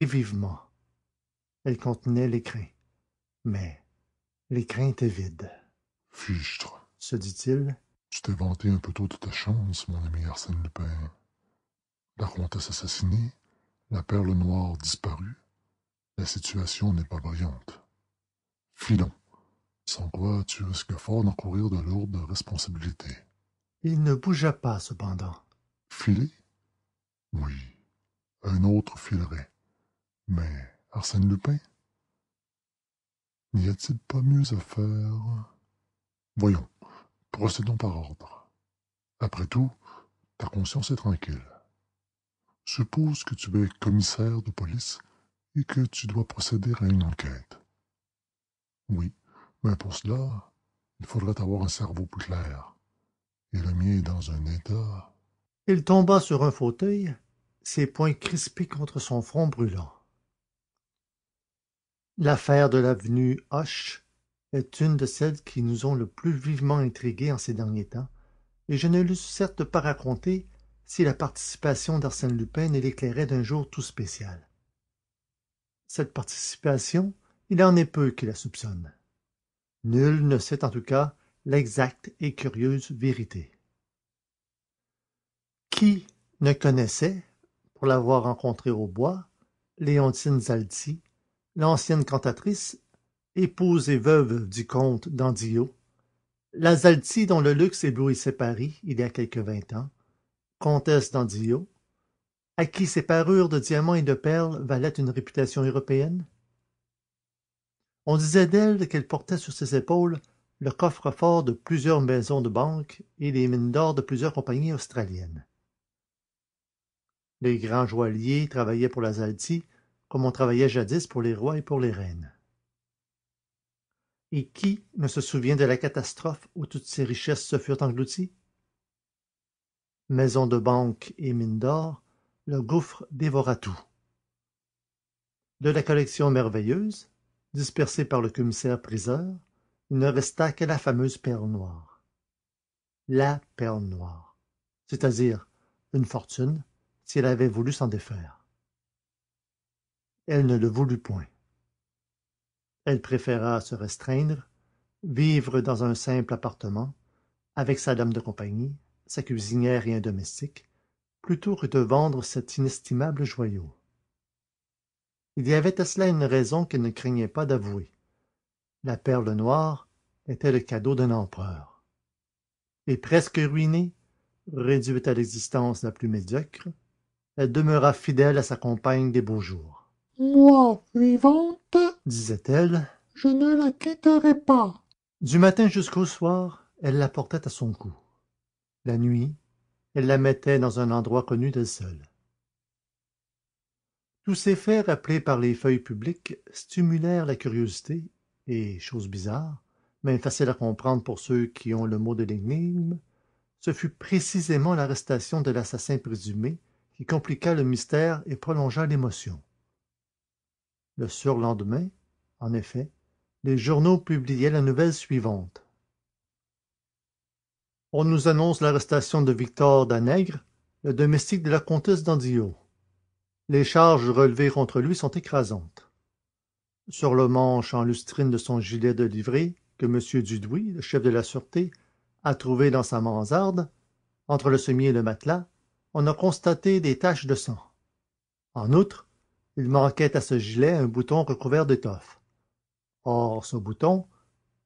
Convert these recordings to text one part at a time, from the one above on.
vivement. Elle contenait l'écrin. Mais l'écrin était vide. Fichtre, Se dit-il. tu t'es vanté un peu tôt de ta chance, mon ami Arsène Lupin. La comtesse assassinée, la perle noire disparue, la situation n'est pas brillante. Filons, sans quoi tu risques fort d'encourir de lourdes responsabilités. Il ne bougea pas, cependant. Filer? Oui, un autre filerait. Mais Arsène Lupin? N'y a-t-il pas mieux à faire? Voyons, procédons par ordre. Après tout, ta conscience est tranquille. Suppose que tu es commissaire de police et que tu dois procéder à une enquête. Oui, mais pour cela, il faudrait avoir un cerveau plus clair. Et le mien est dans un état... Il tomba sur un fauteuil, ses poings crispés contre son front brûlant. L'affaire de l'avenue Hoche est une de celles qui nous ont le plus vivement intrigués en ces derniers temps, et je ne l'eusse certes pas racontée si la participation d'Arsène Lupin ne l'éclairait d'un jour tout spécial. Cette participation, il en est peu qui la soupçonnent. Nul ne sait en tout cas l'exacte et curieuse vérité. Qui ne connaissait, pour l'avoir rencontrée au bois, Léontine Zalti, l'ancienne cantatrice, épouse et veuve du comte d'Andillot, la Zalti dont le luxe éblouissait Paris il y a quelque 20 ans, comtesse d'Andillot, à qui ses parures de diamants et de perles valaient une réputation européenne? On disait d'elle qu'elle portait sur ses épaules le coffre-fort de plusieurs maisons de banque et les mines d'or de plusieurs compagnies australiennes. Les grands joailliers travaillaient pour la Zalti comme on travaillait jadis pour les rois et pour les reines. Et qui ne se souvient de la catastrophe où toutes ces richesses se furent englouties? Maisons de banque et mines d'or, le gouffre dévora tout. De la collection merveilleuse, dispersée par le commissaire-priseur, il ne resta que la fameuse perle noire. La perle noire, c'est-à-dire une fortune si elle avait voulu s'en défaire. Elle ne le voulut point. Elle préféra se restreindre, vivre dans un simple appartement, avec sa dame de compagnie, sa cuisinière et un domestique, plutôt que de vendre cet inestimable joyau. Il y avait à cela une raison qu'elle ne craignait pas d'avouer. La perle noire était le cadeau d'un empereur. Et presque ruinée, réduite à l'existence la plus médiocre, elle demeura fidèle à sa compagne des beaux jours. Moi, vivante, Disait-elle, je ne la quitterai pas. du matin jusqu'au soir, elle la portait à son cou. La nuit, elle la mettait dans un endroit connu d'elle seule. Tous ces faits rappelés par les feuilles publiques stimulèrent la curiosité et, chose bizarre, mais facile à comprendre pour ceux qui ont le mot de l'énigme, ce fut précisément l'arrestation de l'assassin présumé qui compliqua le mystère et prolongea l'émotion. Le surlendemain, en effet, les journaux publiaient la nouvelle suivante. On nous annonce l'arrestation de Victor Danègre, le domestique de la comtesse d'Andillot. Les charges relevées contre lui sont écrasantes. Sur le manche en lustrine de son gilet de livrée que M. Dudouis, le chef de la sûreté, a trouvé dans sa mansarde, entre le sommier et le matelas, on a constaté des taches de sang. En outre, il manquait à ce gilet un bouton recouvert d'étoffe. Or, ce bouton,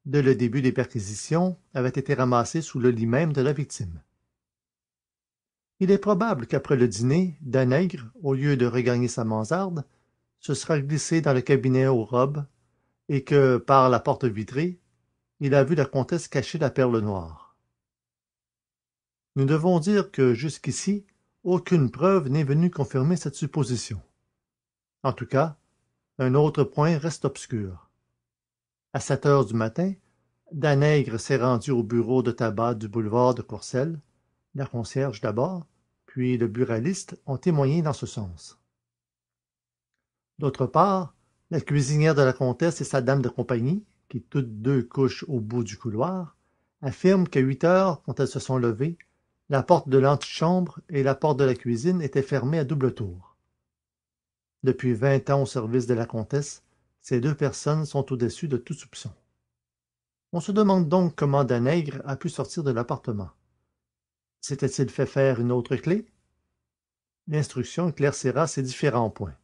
dès le début des perquisitions, avait été ramassé sous le lit même de la victime. Il est probable qu'après le dîner, Danègre, au lieu de regagner sa mansarde, se sera glissé dans le cabinet aux robes et que, par la porte vitrée, il a vu la comtesse cacher la perle noire. Nous devons dire que, jusqu'ici, aucune preuve n'est venue confirmer cette supposition. En tout cas, un autre point reste obscur. À 7 heures du matin, Danègre s'est rendu au bureau de tabac du boulevard de Courcelles. La concierge d'abord, puis le buraliste ont témoigné dans ce sens. D'autre part, la cuisinière de la comtesse et sa dame de compagnie, qui toutes deux couchent au bout du couloir, affirment qu'à 8 heures, quand elles se sont levées, la porte de l'antichambre et la porte de la cuisine étaient fermées à double tour. Depuis 20 ans au service de la comtesse, ces deux personnes sont au-dessus de tout soupçon. On se demande donc comment Danègre a pu sortir de l'appartement. S'était-il fait faire une autre clé? L'instruction éclaircira ces différents points.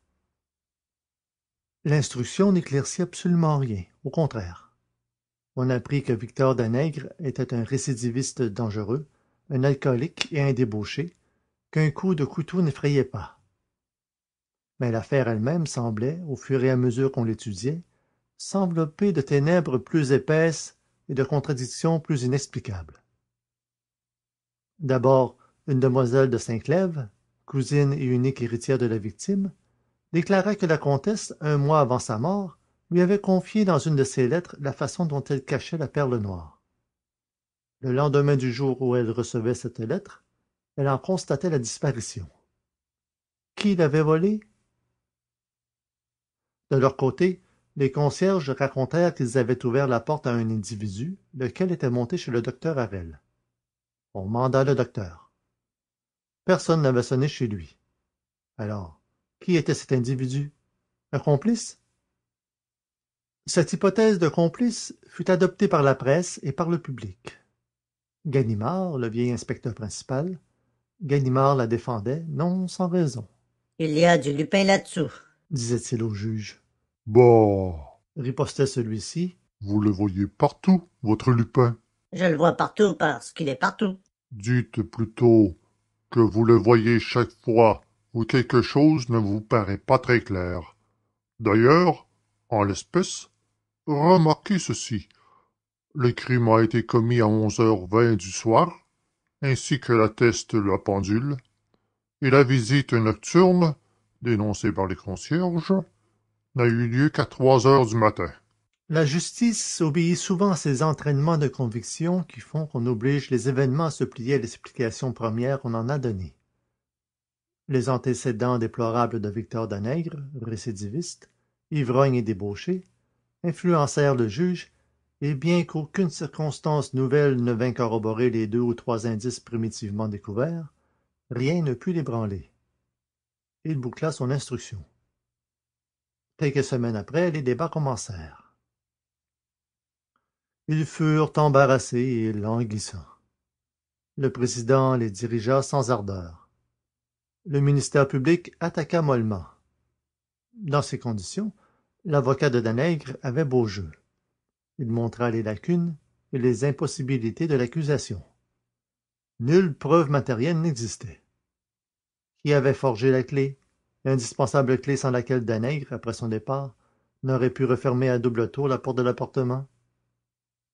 L'instruction n'éclaircit absolument rien, au contraire. On apprit que Victor Danègre était un récidiviste dangereux, un alcoolique et un débauché, qu'un coup de couteau n'effrayait pas. Mais l'affaire elle-même semblait, au fur et à mesure qu'on l'étudiait, s'envelopper de ténèbres plus épaisses et de contradictions plus inexplicables. D'abord, une demoiselle de Saint-Clèves, cousine et unique héritière de la victime, déclara que la comtesse, un mois avant sa mort, lui avait confié dans une de ses lettres la façon dont elle cachait la perle noire. Le lendemain du jour où elle recevait cette lettre, elle en constatait la disparition. Qui l'avait volée? De leur côté, les concierges racontèrent qu'ils avaient ouvert la porte à un individu, lequel était monté chez le docteur Harel. On manda le docteur. Personne n'avait sonné chez lui. Alors, qui était cet individu? Un complice? Cette hypothèse de complice fut adoptée par la presse et par le public. Ganimard, le vieil inspecteur principal, Ganimard la défendait, non sans raison. Il y a du Lupin là-dessous. Disait-il au juge. Bah, Ripostait celui-ci. vous le voyez partout, votre Lupin. Je le vois partout parce qu'il est partout. Dites plutôt que vous le voyez chaque fois où quelque chose ne vous paraît pas très clair. D'ailleurs, en l'espèce, remarquez ceci. Le crime a été commis à 11h20 du soir, ainsi que l'atteste la pendule, et la visite nocturne, dénoncée par les concierges, n'a eu lieu qu'à 3h du matin. La justice obéit souvent à ces entraînements de conviction qui font qu'on oblige les événements à se plier à l'explication première qu'on en a donnée. Les antécédents déplorables de Victor Danègre, récidiviste, ivrogne et débauché, influencèrent le juge, et bien qu'aucune circonstance nouvelle ne vînt corroborer les 2 ou 3 indices primitivement découverts, rien ne put l'ébranler. Il boucla son instruction. Quelques semaines après, les débats commencèrent. Ils furent embarrassés et languissants. Le président les dirigea sans ardeur. Le ministère public attaqua mollement. Dans ces conditions, l'avocat de Danègre avait beau jeu. Il montra les lacunes et les impossibilités de l'accusation. Nulle preuve matérielle n'existait. Qui avait forgé la clé, l'indispensable clé sans laquelle Danègre, après son départ, n'aurait pu refermer à double tour la porte de l'appartement?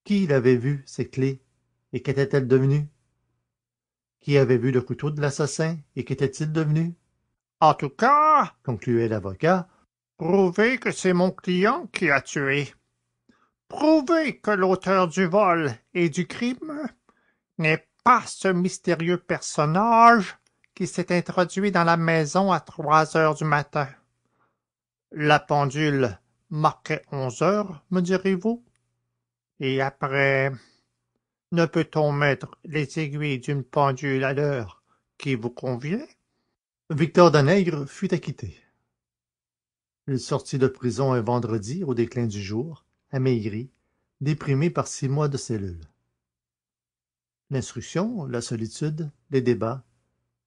Qui l'avait vu, ces clés, et qu'étaient-elles devenues? Qui avait vu le couteau de l'assassin, et qu'était-il devenu? En tout cas, Concluait l'avocat. prouvez que c'est mon client qui a tué. Prouvez que l'auteur du vol et du crime n'est pas ce mystérieux personnage qui s'est introduit dans la maison à 3h du matin. La pendule marquait 11h, me direz-vous? Et après, ne peut-on mettre les aiguilles d'une pendule à l'heure qui vous convient? Victor Danègre fut acquitté. Il sortit de prison un vendredi au déclin du jour, amaigri, déprimé par 6 mois de cellule. L'instruction, la solitude, les débats,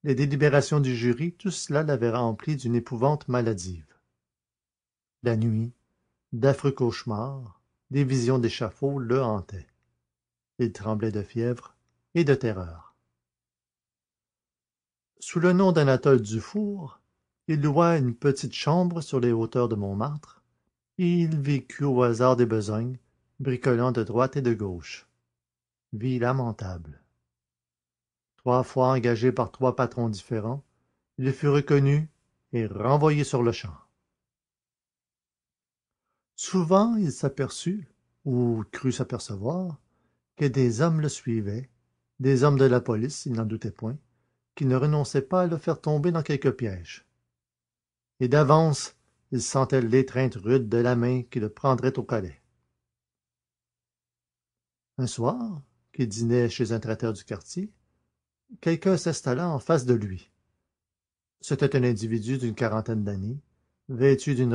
les délibérations du jury, tout cela l'avait rempli d'une épouvante maladive. La nuit, d'affreux cauchemars, des visions d'échafaud le hantaient. Il tremblait de fièvre et de terreur. Sous le nom d'Anatole Dufour, il loua une petite chambre sur les hauteurs de Montmartre, et il vécut au hasard des besognes, bricolant de droite et de gauche. Vie lamentable. 3 fois engagé par 3 patrons différents, il fut reconnu et renvoyé sur le champ. Souvent il s'aperçut, ou crut s'apercevoir, que des hommes le suivaient, des hommes de la police, il n'en doutait point, qui ne renonçaient pas à le faire tomber dans quelque piège. Et d'avance, il sentait l'étreinte rude de la main qui le prendrait au collet. Un soir, qu'il dînait chez un traiteur du quartier, quelqu'un s'installa en face de lui. C'était un individu d'une quarantaine d'années, vêtu d'une